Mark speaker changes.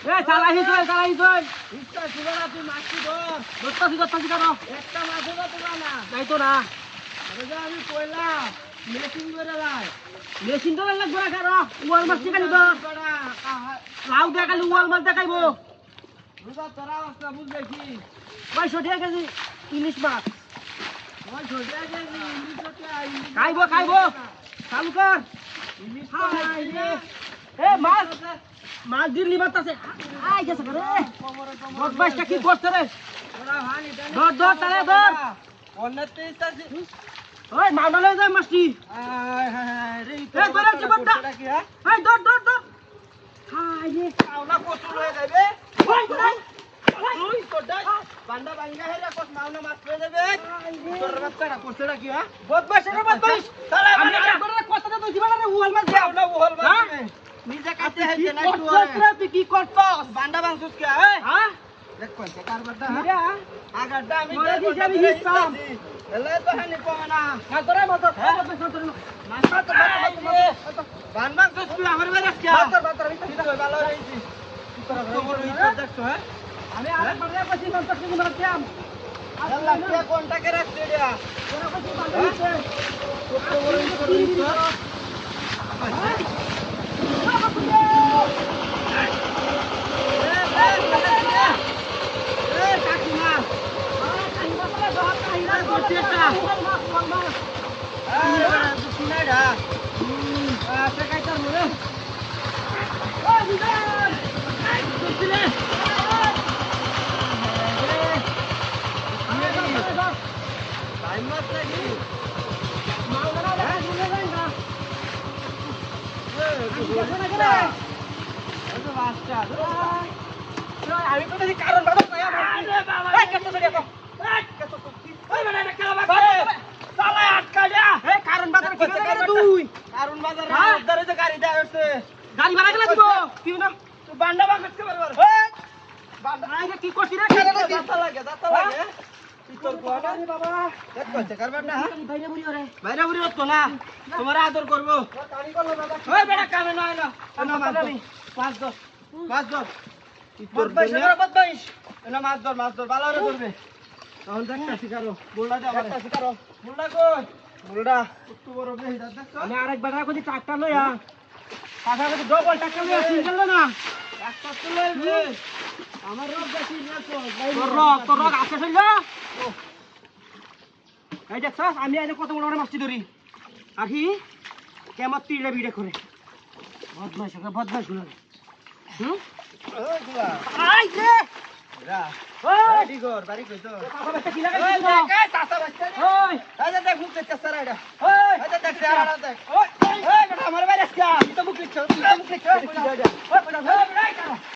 Speaker 1: এ চালাই চল
Speaker 2: ইচ্ছা ছিল না তুই মাছটি ধর
Speaker 1: দত্তাছি কারো
Speaker 2: একটা মাছও তো তোলা না
Speaker 1: যাই তো না
Speaker 2: আরে যা আমি কইলাম মেশিন করে লাই
Speaker 1: মেশিন তো লাগবে না কারো ওয়াল মাছ খালি তো লাউ দিয়ে খালি ওয়াল মাছ দেখাইবো
Speaker 2: রোজা তোরা অবস্থা বুঝবে কি
Speaker 1: 65 কেজি ইলিশ মাছ
Speaker 2: ওই ছোটিয়া যে ইংলিশ
Speaker 1: খাইবো চালু কর
Speaker 2: ইংলিশ
Speaker 1: এ মাছ দিন লিবাত আছে আই গেছে রে বদমাইশটা কি করছে রে
Speaker 2: তোরা ভানি
Speaker 1: ধর তারে ধর
Speaker 2: অন্যতে ইচ্ছা
Speaker 1: ওই মামলা লয়ে যায় মাছটি
Speaker 2: আয় হায় রে
Speaker 1: এ ধরে কি বান্দা
Speaker 2: কি হ্যাঁ
Speaker 1: হাই ধর হাই রে
Speaker 2: মাওনা কচুর হয়ে যাবে
Speaker 1: ওই
Speaker 2: তুই তোডা বান্দা বাঙ্গা হেরা কস মাওনা মাছ হয়ে যাবে তোর বাচ্চাটা করছটা কি হ্যাঁ
Speaker 1: বদমাইশ রে বদমাইশ
Speaker 2: তাহলে
Speaker 1: আমি একবার কথাটা তো দিবা না ওয়াল মাছ
Speaker 2: যাও না ওহল
Speaker 1: হ্যাঁ?
Speaker 2: মাছ নিজে কাটতে
Speaker 1: কি
Speaker 2: হেতে না
Speaker 1: করছস রে তুই কি করছস
Speaker 2: বান্দা বাংসুস কে হ্যাঁ
Speaker 1: হ্যাঁ
Speaker 2: দেখ কোন কারবারটা
Speaker 1: মিরা
Speaker 2: আগারটা আমি
Speaker 1: মারা দিছি আমি হিসাব।
Speaker 2: এলে তো হানি পাবে না
Speaker 1: মাছ ধরে মাছ
Speaker 2: বান বাংসুস কি আমার বাড়ি আজকে বাতর ভালো হইছি তো বড় ইজ্জত দেখছো হ্যাঁ
Speaker 1: আমি আরেকবার কইছি 50 কেজি মাছ দিলাম
Speaker 2: আল্লাহ কে কোনটাকে রাখছে রে
Speaker 1: ওরা কইছি 50 দিছে
Speaker 2: কত বড় ইজ্জত
Speaker 1: আমি তো দেখি কারণ বাবা এই কত ধরে কো সালা আটকা যা এই কারণ বাজার কি করে তুই
Speaker 2: কারণ বাজারে
Speaker 1: হ্যাঁ?
Speaker 2: উদ্ধারে তো গাড়ি দেয়া হচ্ছে
Speaker 1: গাড়ি ভাড়া গেলা দিব কি না
Speaker 2: তুই বান্ডা বাংসুস কে বলবার
Speaker 1: বান্দা আইরে কি করছিস রে
Speaker 2: দাতা লাগে তোর কোয়াটা
Speaker 1: বাবা
Speaker 2: দেখ কইছে কারবার না
Speaker 1: বাইরে বুড়ি ওরে
Speaker 2: বাইরে বুড়ি হতো না তোমার আদর করবো
Speaker 1: কানি করলো দাদা
Speaker 2: ওই বেটা কামে না না মাছ ধর বদমাইশ এনা মাছ ধর ভালো করে ধরবে তখন দেখটা শিকারো বুলডা দে আমার শিকারো বুলডা কই বুলডা কত বড় বেহি দেখছো
Speaker 1: আমি আরেকবার কইছি ট্রাক্টর লইয়া পাশাপাশি ডবল ট্রাক্টর লইয়া সিঙ্গেল না
Speaker 2: একটা তো লইবে আমার রোগ বেশি নিয়েছো
Speaker 1: তোর রোগ আছে শুনল এই দেখছস আমি আইলে কত বড় বড় মাছটি ধরি আহি কেমন তীরে বিড়ে করে বদমাইশ গুলো হুম
Speaker 2: ওই গুলা
Speaker 1: আই রে
Speaker 2: রা
Speaker 1: ওই
Speaker 2: রেডি কর বাড়ি কই তো
Speaker 1: পাপা বাচ্চা কি
Speaker 2: ওই
Speaker 1: লাগাইছিস
Speaker 2: দেখ এই চাচা বাচ্চা রে
Speaker 1: ওই
Speaker 2: এই দেখ মুখ দেখতে সারা এটা
Speaker 1: ওই
Speaker 2: এই দেখ সারা দেখ ওই বেটা আমার বাইরে আসছে
Speaker 1: তুই তো মুখ লিখছ